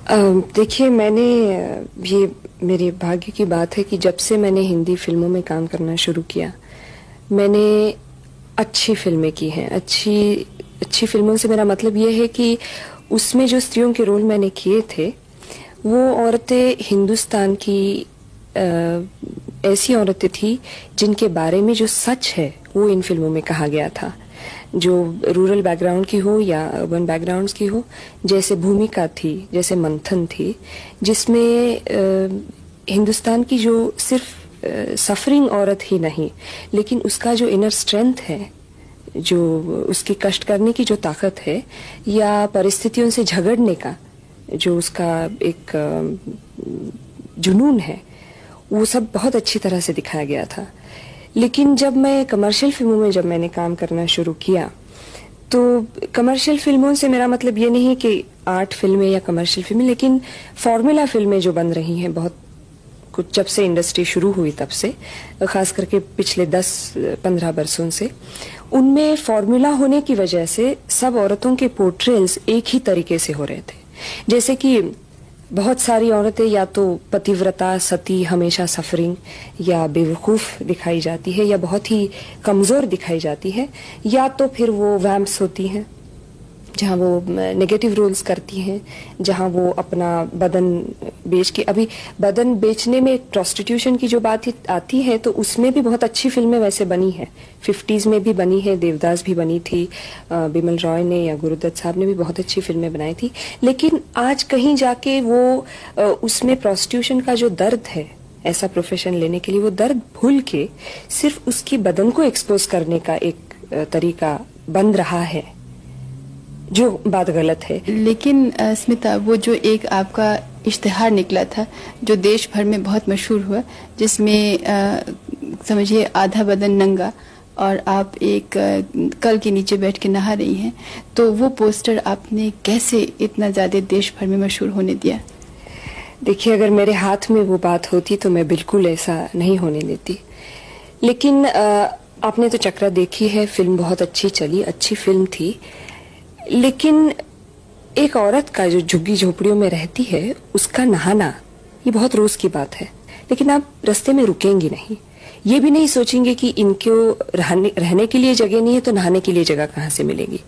देखिए, ये मेरे भाग्य की बात है कि जब से मैंने हिंदी फिल्मों में काम करना शुरू किया, मैंने अच्छी फिल्में की हैं। अच्छी अच्छी फिल्मों से मेरा मतलब ये है कि उसमें जो स्त्रियों के रोल मैंने किए थे, वो औरतें हिंदुस्तान की ऐसी औरतें थी जिनके बारे में जो सच है वो इन फिल्मों में कहा गया था। जो रूरल बैकग्राउंड की हो या अर्बन बैकग्राउंड्स की हो, जैसे भूमिका थी, जैसे मंथन थी, जिसमें हिंदुस्तान की जो सिर्फ सफरिंग औरत ही नहीं, लेकिन उसका जो इनर स्ट्रेंथ है, जो उसकी कष्ट करने की जो ताकत है, या परिस्थितियों से झगड़ने का जो उसका एक जुनून है, वो सब बहुत अच्छी तरह से दिखाया गया था। लेकिन जब मैं कमर्शियल फिल्मों में जब मैंने काम करना शुरू किया, तो कमर्शियल फिल्मों से मेरा मतलब ये नहीं कि आर्ट फिल्में या कमर्शियल फिल्में, लेकिन फॉर्मूला फिल्में जो बन रही हैं बहुत कुछ जब से इंडस्ट्री शुरू हुई तब से, खास करके पिछले 10-15 बरसों से, उनमें फॉर्मूला होने की वजह से सब औरतों के पोर्ट्रेल्स एक ही तरीके से हो रहे थे। जैसे कि बहुत सारी औरतें या तो पतिव्रता, सती, हमेशा सफरिंग या बेवकूफ दिखाई जाती है, या बहुत ही कमजोर दिखाई जाती है, या तो फिर वो वैम्प्स होती हैं जहाँ वो नेगेटिव रोल्स करती हैं, जहाँ वो अपना बदन बेच के, अभी बदन बेचने में प्रोस्टिट्यूशन की जो बात आती है, तो उसमें भी बहुत अच्छी फिल्में वैसे बनी हैं। 50s में भी बनी है, देवदास भी बनी थी, बिमल रॉय ने या गुरुदत्त साहब ने भी बहुत अच्छी फिल्में बनाई थी। लेकिन आज कहीं जाके वो उसमें प्रोस्टिट्यूशन का जो दर्द है ऐसा प्रोफेशन लेने के लिए, वो दर्द भूल के सिर्फ उसकी बदन को एक्सपोज करने का एक तरीका बन रहा है, जो बात गलत है। लेकिन स्मिता, वो जो एक आपका इश्तिहार निकला था जो देश भर में बहुत मशहूर हुआ, जिसमें समझिए आधा बदन नंगा और आप एक कल के नीचे बैठ के नहा रही हैं, तो वो पोस्टर आपने कैसे इतना ज्यादा देश भर में मशहूर होने दिया? देखिए, अगर मेरे हाथ में वो बात होती तो मैं बिल्कुल ऐसा नहीं होने देती। लेकिन आपने तो चक्रा देखी है, फिल्म बहुत अच्छी चली, अच्छी फिल्म थी। लेकिन एक औरत का जो झुग्गी झोपड़ियों में रहती है, उसका नहाना ये बहुत रोज की बात है। लेकिन आप रास्ते में रुकेंगी नहीं, ये भी नहीं सोचेंगे कि इनको रहने के लिए जगह नहीं है तो नहाने के लिए जगह कहाँ से मिलेगी।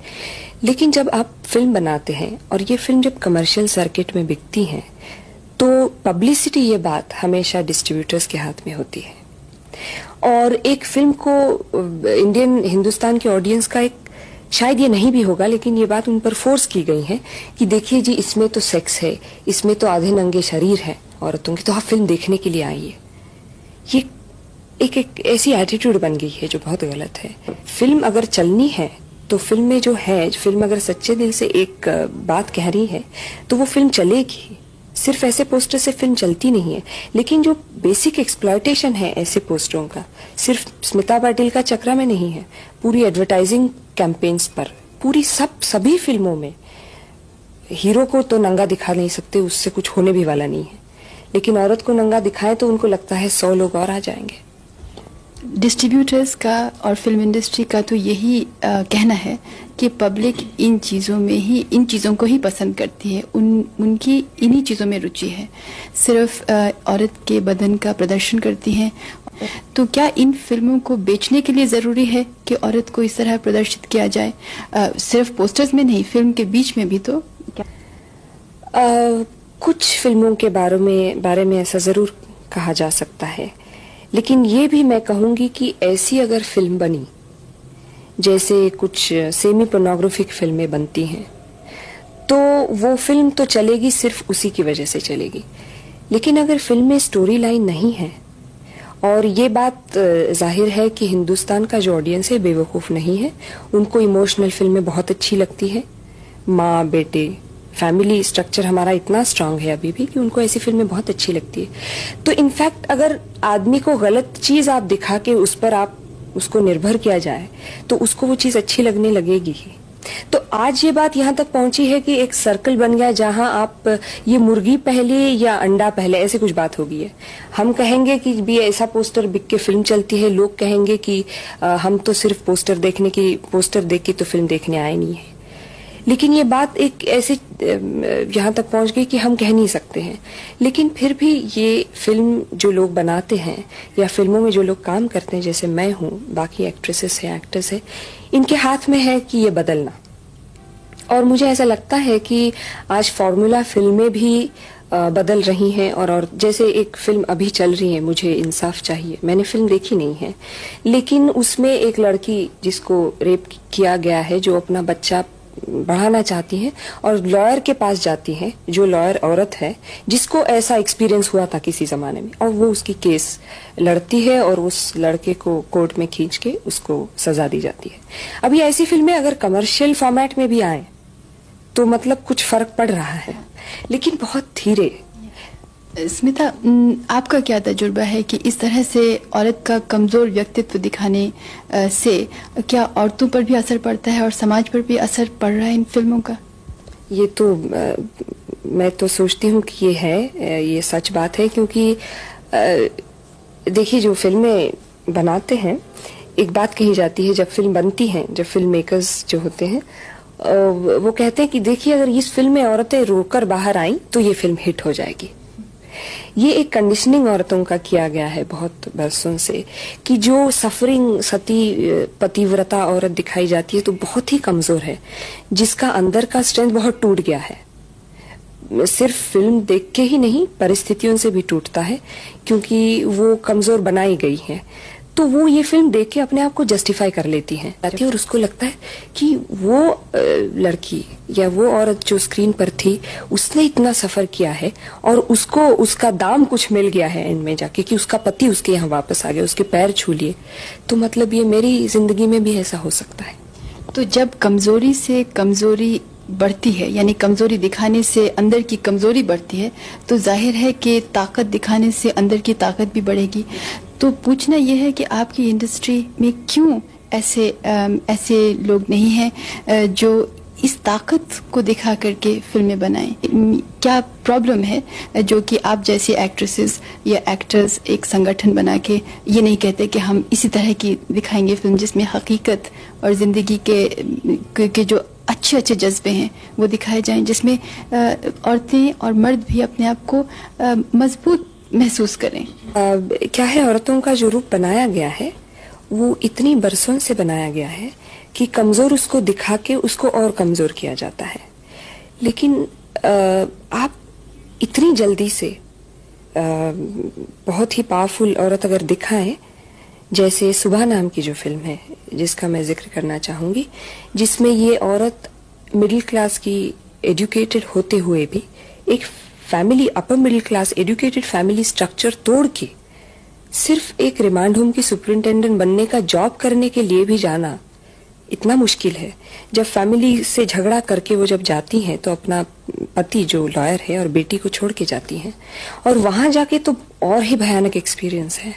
लेकिन जब आप फिल्म बनाते हैं और ये फिल्म जब कमर्शियल सर्किट में बिकती है, तो पब्लिसिटी, ये बात हमेशा डिस्ट्रीब्यूटर्स के हाथ में होती है। और एक फिल्म को हिंदुस्तान के ऑडियंस का एक, शायद ये नहीं भी होगा, लेकिन ये बात उन पर फोर्स की गई है कि देखिए जी, इसमें तो सेक्स है, इसमें तो आधे नंगे शरीर है औरतों की, तो आप फिल्म देखने के लिए आइए। ये एक ऐसी एटीट्यूड बन गई है जो बहुत गलत है। फिल्म अगर चलनी है तो फिल्म में जो है, फिल्म अगर सच्चे दिल से एक बात कह रही है तो वो फिल्म चलेगी। सिर्फ ऐसे पोस्टर से फिल्म चलती नहीं है। लेकिन जो बेसिक एक्सप्लॉयटेशन है ऐसे पोस्टरों का, सिर्फ स्मिता पाटिल का चक्रा में नहीं है, पूरी एडवर्टाइजिंग कैंपेन्स पर, पूरी सभी फिल्मों में हीरो को तो नंगा दिखा नहीं सकते, उससे कुछ होने भी वाला नहीं है। लेकिन औरत को नंगा दिखाए तो उनको लगता है 100 लोग और आ जाएंगे। डिस्ट्रीब्यूटर्स का और फिल्म इंडस्ट्री का तो यही कहना है कि पब्लिक इन चीज़ों को ही पसंद करती है, उनकी इन्हीं चीज़ों में रुचि है, सिर्फ औरत के बदन का प्रदर्शन करती हैं। तो क्या इन फिल्मों को बेचने के लिए ज़रूरी है कि औरत को इस तरह प्रदर्शित किया जाए? सिर्फ पोस्टर्स में नहीं, फिल्म के बीच में भी तो क्या? कुछ फिल्मों के बारे में ऐसा ज़रूर कहा जा सकता है, लेकिन ये भी मैं कहूँगी कि ऐसी अगर फिल्म बनी, जैसे कुछ सेमी पोर्नोग्राफिक फिल्में बनती हैं, तो वो फिल्म तो चलेगी, सिर्फ उसी की वजह से चलेगी। लेकिन अगर फिल्म में स्टोरी लाइन नहीं है, और ये बात जाहिर है कि हिंदुस्तान का जो ऑडियंस है बेवकूफ़ नहीं है, उनको इमोशनल फिल्में बहुत अच्छी लगती है। माँ बेटे, फैमिली स्ट्रक्चर हमारा इतना स्ट्रांग है अभी भी कि उनको ऐसी फिल्में बहुत अच्छी लगती है। तो इनफैक्ट अगर आदमी को गलत चीज़ आप दिखा के उस पर आप उसको निर्भर किया जाए, तो उसको वो चीज़ अच्छी लगने लगेगी ही। तो आज ये बात यहाँ तक पहुंची है कि एक सर्कल बन गया जहां आप ये मुर्गी पहले या अंडा पहले, ऐसे कुछ बात हो गई है। हम कहेंगे कि भी ऐसा पोस्टर बिक के फिल्म चलती है, लोग कहेंगे कि हम तो सिर्फ पोस्टर देख के तो फिल्म देखने आए नहीं है। लेकिन ये बात एक ऐसे यहाँ तक पहुंच गई कि हम कह नहीं सकते हैं। लेकिन फिर भी ये फिल्म जो लोग बनाते हैं या फिल्मों में जो लोग काम करते हैं, जैसे मैं हूँ, बाकी एक्ट्रेसेस हैं, एक्टर्स हैं, इनके हाथ में है कि ये बदलना। और मुझे ऐसा लगता है कि आज फॉर्मूला फिल्में भी बदल रही हैं। और जैसे एक फिल्म अभी चल रही है, मुझे इंसाफ चाहिए, मैंने फिल्म देखी नहीं है, लेकिन उसमें एक लड़की जिसको रेप किया गया है, जो अपना बच्चा बढ़ाना चाहती है और लॉयर के पास जाती है, जो लॉयर औरत है जिसको ऐसा एक्सपीरियंस हुआ था किसी जमाने में, और वो उसकी केस लड़ती है और उस लड़के को कोर्ट में खींच के उसको सजा दी जाती है। अभी ऐसी फिल्में अगर कमर्शियल फॉर्मेट में भी आए तो मतलब कुछ फर्क पड़ रहा है, लेकिन बहुत धीरे। स्मिता, आपका क्या तजुर्बा है कि इस तरह से औरत का कमजोर व्यक्तित्व दिखाने से क्या औरतों पर भी असर पड़ता है और समाज पर भी असर पड़ रहा है इन फिल्मों का? ये तो मैं तो सोचती हूँ कि ये है, ये सच बात है। क्योंकि देखिए, जो फिल्में बनाते हैं, एक बात कही जाती है जब फिल्म बनती है, जब फिल्म मेकर्स जो होते हैं वो कहते हैं कि देखिए, अगर इस फिल्म में औरतें रोकर बाहर आईं तो ये फिल्म हिट हो जाएगी। ये एक कंडीशनिंग औरतों का किया गया है बहुत बरसों से, कि जो सफरिंग सती पतिव्रता औरत दिखाई जाती है तो बहुत ही कमजोर है, जिसका अंदर का स्ट्रेंथ बहुत टूट गया है। सिर्फ फिल्म देख के ही नहीं, परिस्थितियों से भी टूटता है, क्योंकि वो कमजोर बनाई गई है। तो वो ये फिल्म देख के अपने आप को जस्टिफाई कर लेती है और उसको लगता है कि वो लड़की या वो औरत जो स्क्रीन पर थी, उसने इतना सफर किया है और उसको उसका दाम कुछ मिल गया है एंड में जाके, कि उसका पति उसके यहाँ वापस आ गया, उसके पैर छू लिए, तो मतलब ये मेरी जिंदगी में भी ऐसा हो सकता है। तो जब कमजोरी से कमजोरी बढ़ती है, यानी कमजोरी दिखाने से अंदर की कमजोरी बढ़ती है, तो जाहिर है कि ताकत दिखाने से अंदर की ताकत भी बढ़ेगी। तो पूछना यह है कि आपकी इंडस्ट्री में क्यों ऐसे लोग नहीं हैं जो इस ताकत को दिखा करके फिल्में बनाएं? क्या प्रॉब्लम है जो कि आप जैसी एक्ट्रेसेस या एक्टर्स एक संगठन बना के ये नहीं कहते कि हम इसी तरह की दिखाएंगे फिल्म जिसमें हकीकत और जिंदगी के जो अच्छे अच्छे जज्बे हैं वो दिखाए जाएं, जिसमें औरतें और मर्द भी अपने आप को मजबूत महसूस करें? क्या है, औरतों का जो रूप बनाया गया है वो इतनी बरसों से बनाया गया है कि कमजोर उसको दिखा के उसको और कमजोर किया जाता है। लेकिन आप इतनी जल्दी से बहुत ही पावरफुल औरत अगर दिखाएं, जैसे सुबह नाम की जो फिल्म है जिसका मैं जिक्र करना चाहूंगी, जिसमें ये औरत मिडिल क्लास की एजुकेटेड होते हुए भी एक family, upper middle class educated family structure तोड़ के सिर्फ एक रिमांड होम की सुपरिंटेंडेंट बनने का जॉब करने के लिए भी जाना इतना मुश्किल है। जब फैमिली से झगड़ा करके वो जब जाती हैं तो अपना पति जो लॉयर है और बेटी को छोड़ के जाती हैं, और वहां जाके तो और ही भयानक एक्सपीरियंस है।